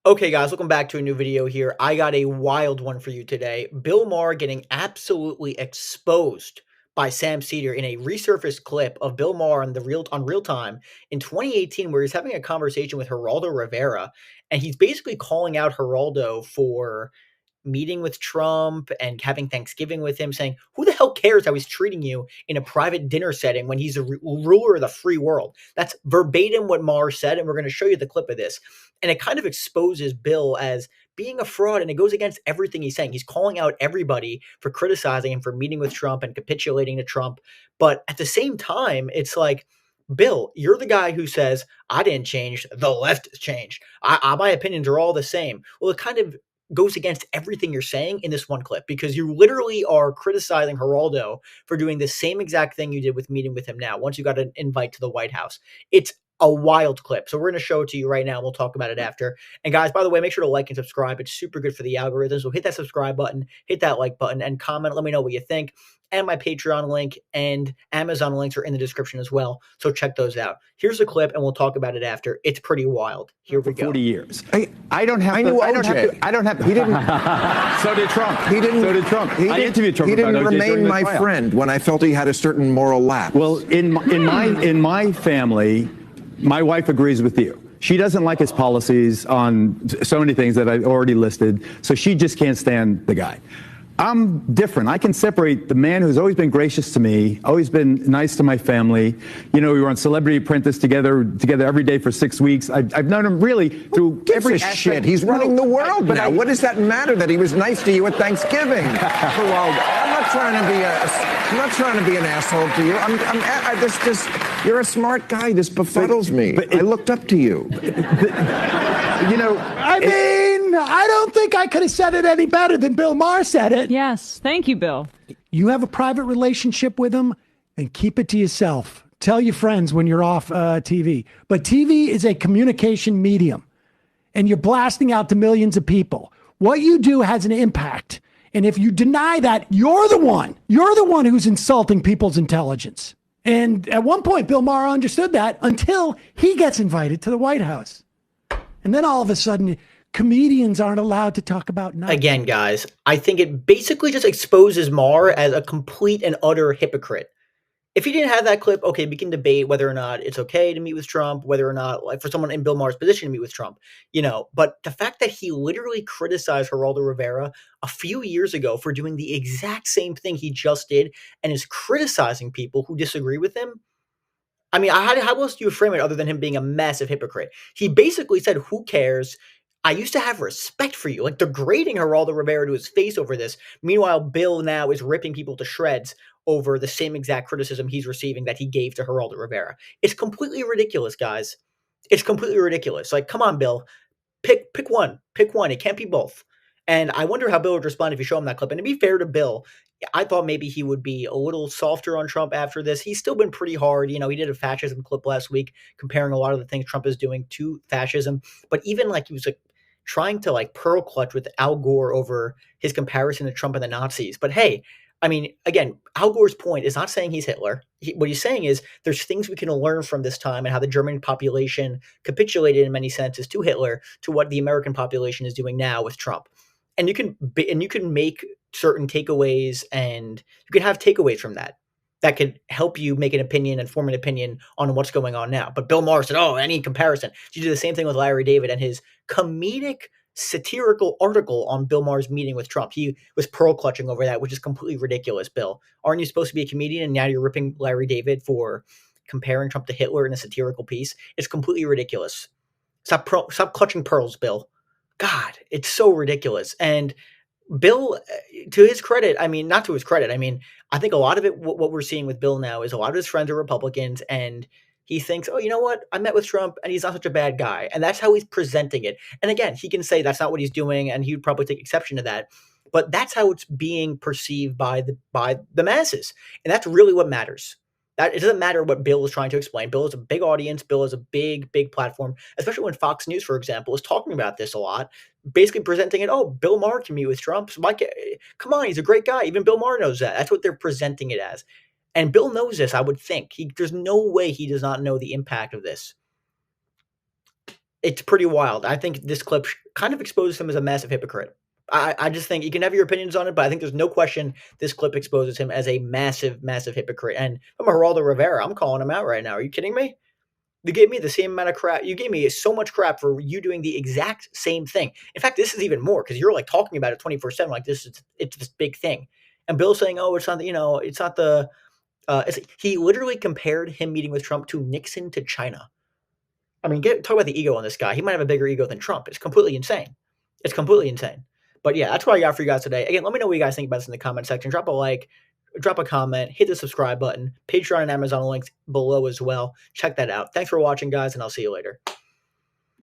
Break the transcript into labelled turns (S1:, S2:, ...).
S1: Okay, guys, welcome back to a new video here. I got a wild one for you today. Bill Maher getting absolutely exposed by Sam Seder in a resurfaced clip of Bill Maher on real time in 2018, where he's having a conversation with Geraldo Rivera, and he's basically calling out Geraldo for meeting with Trump and having Thanksgiving with him, saying, "Who the hell cares how he's treating you in a private dinner setting when he's a ruler of the free world?" That's verbatim what Maher said, and we're going to show you the clip of this. And it kind of exposes Bill as being a fraud, and it goes against everything he's saying. He's calling out everybody for criticizing him for meeting with Trump and capitulating to Trump. But at the same time, it's like, Bill, you're the guy who says, "I didn't change, the left changed. My opinions are all the same." Well, it kind of goes against everything you're saying in this one clip, because you literally are criticizing Geraldo for doing the same exact thing you did with meeting with him now, once you got an invite to the White House. It's a wild clip. So we're going to show it to you right now. We'll talk about it after. And guys, by the way, make sure to like and subscribe. It's super good for the algorithm. So hit that subscribe button, hit that like button, and comment. Let me know what you think. And my Patreon link and Amazon links are in the description as well. So check those out. Here's the clip, and we'll talk about it after. It's pretty wild. Here we go.
S2: 40 years. I don't have
S3: I
S2: to.
S3: knew
S2: I don't have
S3: OJ.
S2: to. I don't have to.
S3: He didn't.
S2: So did Trump.
S3: He didn't.
S2: So did Trump. I interviewed Trump
S3: He
S2: about
S3: didn't
S2: OJ during
S3: remain
S2: the
S3: my
S2: trial.
S3: friend when I felt he had a certain moral lapse.
S2: Well, in my family, my wife agrees with you. She doesn't like his policies on so many things that I already listed, so she just can't stand the guy. I'm different. I can separate the man who's always been gracious to me, always been nice to my family. You know, we were on Celebrity Apprentice together every day for 6 weeks. I've known him really through every
S3: Gives a shit.
S2: aspect.
S3: He's running the world
S2: but
S3: now. What does that matter that he was nice to you at Thanksgiving? Geraldo, I'm not trying to be an asshole to you. You're a smart guy. This befuddles me. I looked up to you.
S2: You know,
S4: I don't think I could have said it any better than Bill Maher said it.
S5: Yes. Thank you, Bill.
S4: You have a private relationship with him and keep it to yourself. Tell your friends when you're off TV. But TV is a communication medium, and you're blasting out to millions of people. What you do has an impact. And if you deny that, you're the one who's insulting people's intelligence. And at one point, Bill Maher understood that until he gets invited to the White House. And then all of a sudden, comedians aren't allowed to talk about nothing.
S1: Again, guys, I think it basically just exposes Maher as a complete and utter hypocrite. If he didn't have that clip, okay, we can debate whether or not it's okay to meet with Trump, whether or not, like, for someone in Bill Maher's position to meet with Trump, you know. But the fact that he literally criticized Geraldo Rivera a few years ago for doing the exact same thing he just did and is criticizing people who disagree with him, I mean, how else do you frame it other than him being a massive hypocrite? He basically said, "Who cares? I used to have respect for you," like degrading Geraldo Rivera to his face over this. Meanwhile, Bill now is ripping people to shreds over the same exact criticism he's receiving that he gave to Geraldo Rivera. It's completely ridiculous, guys. It's completely ridiculous. Like, come on, Bill. Pick one. Pick one. It can't be both. And I wonder how Bill would respond if you show him that clip. And to be fair to Bill, I thought maybe he would be a little softer on Trump after this. He's still been pretty hard. You know, he did a fascism clip last week comparing a lot of the things Trump is doing to fascism. But even like he was like trying to like pearl clutch with Al Gore over his comparison to Trump and the Nazis. But hey, I mean, again, Al Gore's point is not saying he's Hitler. What he's saying is there's things we can learn from this time and how the German population capitulated in many senses to Hitler, to what the American population is doing now with Trump. And you can make certain takeaways, and you can have takeaways from that could help you make an opinion and form an opinion on what's going on now. But Bill Maher said, "Oh, any comparison." You do the same thing with Larry David and his comedic satirical article on Bill Maher's meeting with Trump. He was pearl clutching over that, which is completely ridiculous. Bill, aren't you supposed to be a comedian, and now you're ripping Larry David for comparing Trump to Hitler in a satirical piece? It's completely ridiculous. Stop clutching pearls, Bill. God, it's so ridiculous. And Bill, to his credit, I mean, not to his credit, I mean, I think a lot of it, what we're seeing with Bill now is a lot of his friends are Republicans, and he thinks, "Oh, you know what? I met with Trump and he's not such a bad guy." And that's how he's presenting it. And again, he can say that's not what he's doing, and he would probably take exception to that. But that's how it's being perceived by the masses. And that's really what matters. That it doesn't matter what Bill is trying to explain. Bill is a big audience. Bill is a big, big platform, especially when Fox News, for example, is talking about this a lot, basically presenting it. "Oh, Bill Maher can meet with Trump. So come on, he's a great guy. Even Bill Maher knows that." That's what they're presenting it as. And Bill knows this, I would think. There's no way he does not know the impact of this. It's pretty wild. I think this clip kind of exposes him as a massive hypocrite. I just think you can have your opinions on it, but I think there's no question this clip exposes him as a massive, massive hypocrite. And I'm a Geraldo Rivera. I'm calling him out right now. Are you kidding me? You gave me the same amount of crap. You gave me so much crap for you doing the exact same thing. In fact, this is even more because you're like talking about it 24/7. Like it's this big thing. And Bill's saying, oh, it's not the, it's not the, he literally compared him meeting with Trump to Nixon to China. I mean, talk about the ego on this guy. He might have a bigger ego than Trump. It's completely insane. It's completely insane. But yeah, that's what I got for you guys today. Again, let me know what you guys think about this in the comment section. Drop a like, drop a comment, hit the subscribe button. Patreon and Amazon links below as well. Check that out. Thanks for watching, guys, and I'll see you later.